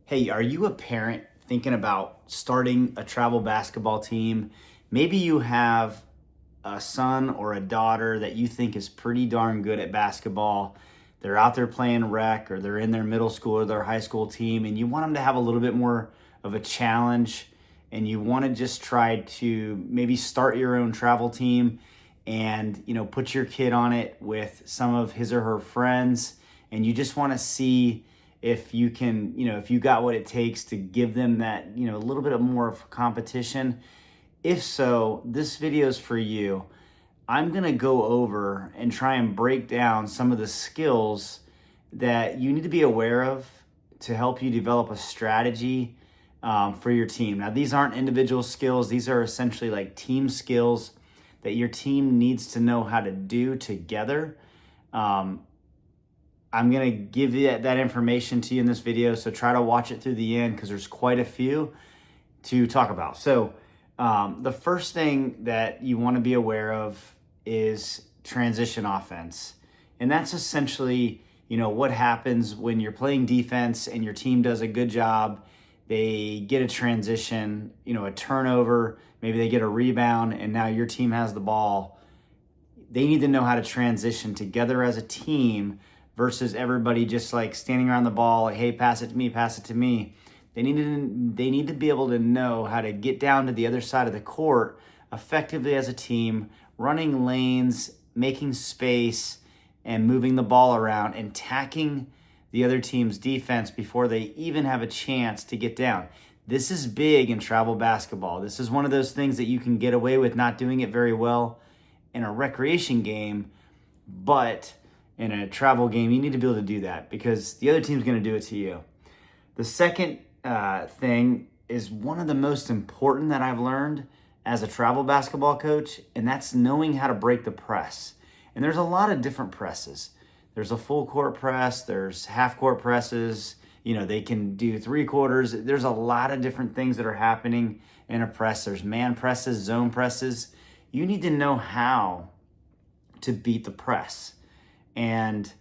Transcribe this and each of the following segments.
Hey, are you a parent thinking about starting a travel basketball team? Maybe you have a son or a daughter that you think is pretty darn good at basketball. They're out there playing rec or they're in their middle school or their high school team, and you want them to have a little bit more of a challenge, and you want to just try to maybe start your own travel team and put your kid on it with some of his or her friends, and you just want to see if you can, if you got what it takes to give them that, a little bit of more of competition. If so, this video is for you. I'm going to go over and try and break down some of the skills that you need to be aware of to help you develop a strategy for your team. Now, these aren't individual skills. These are essentially like team skills that your team needs to know how to do together. I'm going to give you that information to you in this video, so try to watch it through the end because there's quite a few to talk about. So the first thing that you want to be aware of is transition offense. And that's essentially, what happens when you're playing defense and your team does a good job. They get a transition, a turnover, maybe they get a rebound, and now your team has the ball. They need to know how to transition together as a team versus everybody just like standing around the ball, like, hey, pass it to me, pass it to me. They need to be able to know how to get down to the other side of the court effectively as a team, running lanes, making space, and moving the ball around and attacking the other team's defense before they even have a chance to get down. This is big in travel basketball. This is one of those things that you can get away with not doing it very well in a recreation game, but in a travel game, you need to be able to do that because the other team's going to do it to you. The second thing is one of the most important that I've learned as a travel basketball coach, and that's knowing how to break the press. And there's a lot of different presses. There's a full court press, there's half court presses, they can do 3/4. There's a lot of different things that are happening in a press. There's man presses, zone presses. You need to know how to beat the press. And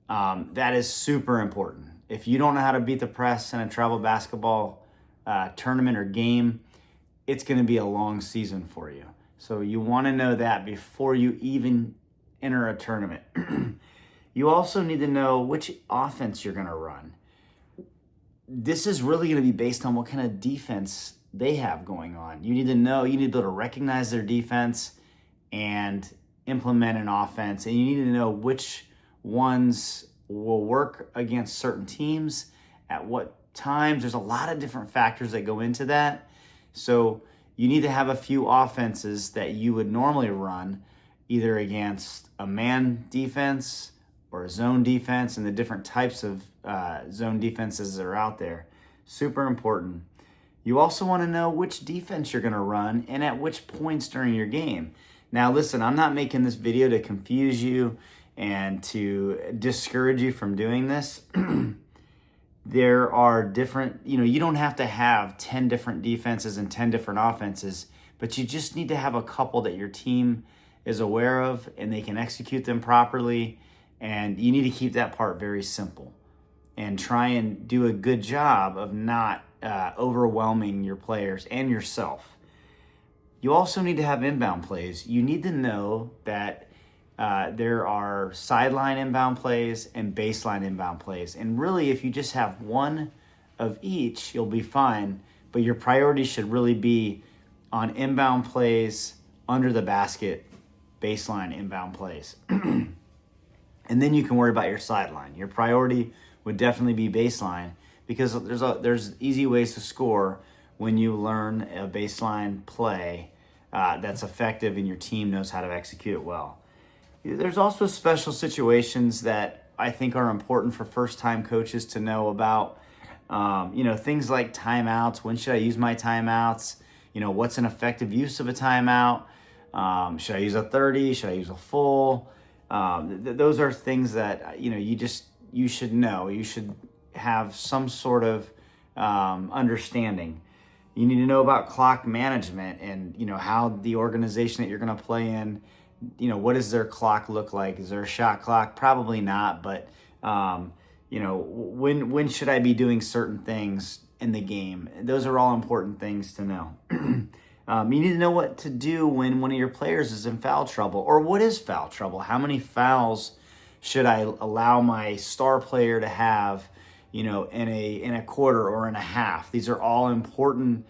that is super important. If you don't know how to beat the press in a travel basketball tournament or game, it's going to be a long season for you. So you want to know that before you even enter a tournament. You also need to know which offense you're going to run. This is really going to be based on what kind of defense they have going on. You need to know, you need to be able to recognize their defense and implement an offense, and you need to know which ones will work against certain teams at what times. There's a lot of different factors that go into that. So you need to have a few offenses that you would normally run either against a man defense or a zone defense, and the different types of zone defenses that are out there. Super important. You also want to know which defense you're going to run and at which points during your game. Now, listen, I'm not making this video to confuse you and to discourage you from doing this. There are different, you don't have to have 10 different defenses and 10 different offenses, but you just need to have a couple that your team is aware of and they can execute them properly. And you need to keep that part very simple and try and do a good job of not overwhelming your players and yourself. You also need to have inbound plays. You need to know that there are sideline inbound plays and baseline inbound plays. And really, if you just have one of each, you'll be fine. But your priority should really be on inbound plays, under the basket, baseline inbound plays. And then you can worry about your sideline. Your priority would definitely be baseline because there's easy ways to score when you learn a baseline play that's effective and your team knows how to execute it well. There's also special situations that I think are important for first-time coaches to know about. Things like timeouts. When should I use my timeouts? What's an effective use of a timeout? Should I use a 30? Should I use a full? Those are things that, you should know. You should have some sort of understanding. You need to know about clock management and, how the organization that you're going to play in, what does their clock look like? Is there a shot clock? Probably not, but when should I be doing certain things in the game? Those are all important things to know. You need to know what to do when one of your players is in foul trouble, or what is foul trouble? How many fouls should I allow my star player to have, in a quarter or in a half? These are all important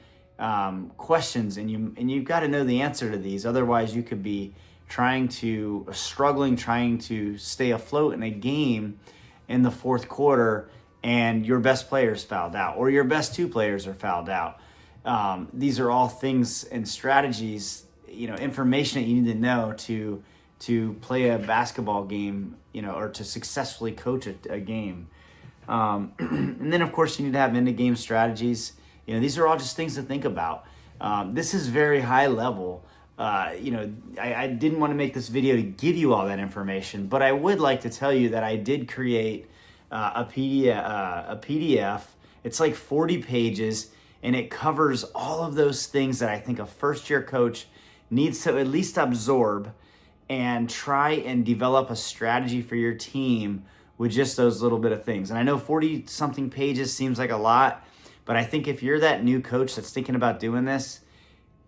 questions, and you've got to know the answer to these. Otherwise, you could be struggling to stay afloat in a game in the fourth quarter, and your best player's fouled out, or your best two players are fouled out. These are all things and strategies, information that you need to know to play a basketball game, or to successfully coach a game. And then, of course, you need to have end-of-game strategies. These are all just things to think about. This is very high level. I didn't want to make this video to give you all that information, but I would like to tell you that I did create a PDF. It's like 40 pages, and it covers all of those things that I think a first-year coach needs to at least absorb and try and develop a strategy for your team with just those little bit of things. And I know 40-something pages seems like a lot, but I think if you're that new coach that's thinking about doing this,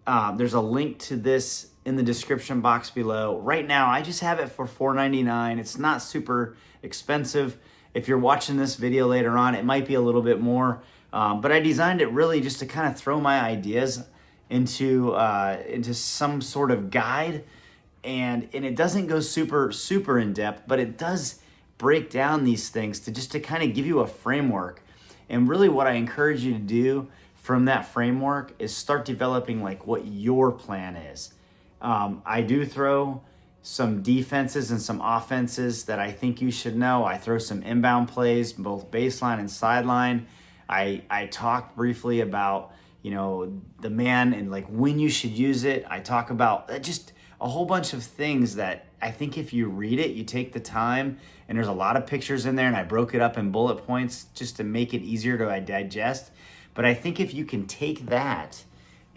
there's a link to this in the description box below. Right now, I just have it for $4.99. It's not super expensive. If you're watching this video later on, it might be a little bit more. But I designed it really just to kind of throw my ideas into some sort of guide. And it doesn't go super in depth, but it does break down these things to kind of give you a framework. And really what I encourage you to do from that framework is start developing like what your plan is. I do throw some defenses and some offenses that I think you should know. I throw some inbound plays, both baseline and sideline. I talk briefly about, the man and like when you should use it. I talk about just a whole bunch of things that I think if you read it, you take the time, and there's a lot of pictures in there, and I broke it up in bullet points just to make it easier to digest. But I think if you can take that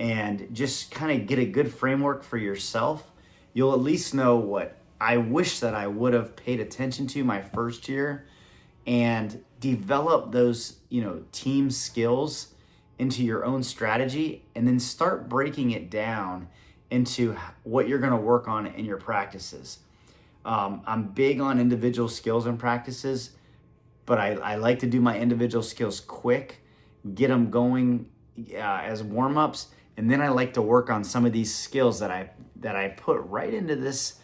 and just kind of get a good framework for yourself, you'll at least know what I wish that I would have paid attention to my first year, and develop those, team skills into your own strategy, and then start breaking it down into what you're going to work on in your practices. I'm big on individual skills and practices, but I like to do my individual skills quick, get them going as warm-ups, and then I like to work on some of these skills that I put right into this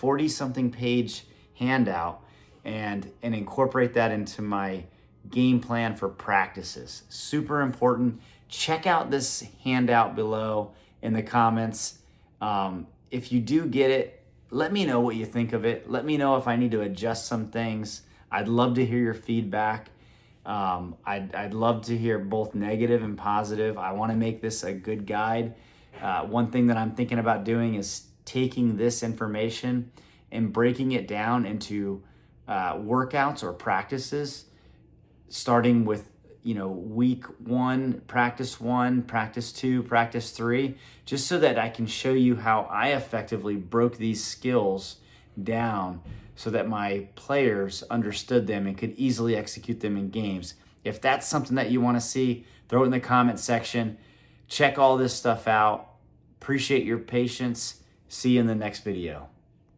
40-something page handout and incorporate that into my game plan for practices. Super important. Check out this handout below in the comments. If you do get it, let me know what you think of it. Let me know if I need to adjust some things. I'd love to hear your feedback. I'd love to hear both negative and positive. I want to make this a good guide. One thing that I'm thinking about doing is taking this information and breaking it down into workouts or practices, starting with week 1, practice 1, practice 2, practice 3, just so that I can show you how I effectively broke these skills down so that my players understood them and could easily execute them in games. If that's something that you want to see, throw it in the comment section. Check all this stuff out. Appreciate your patience. See you in the next video.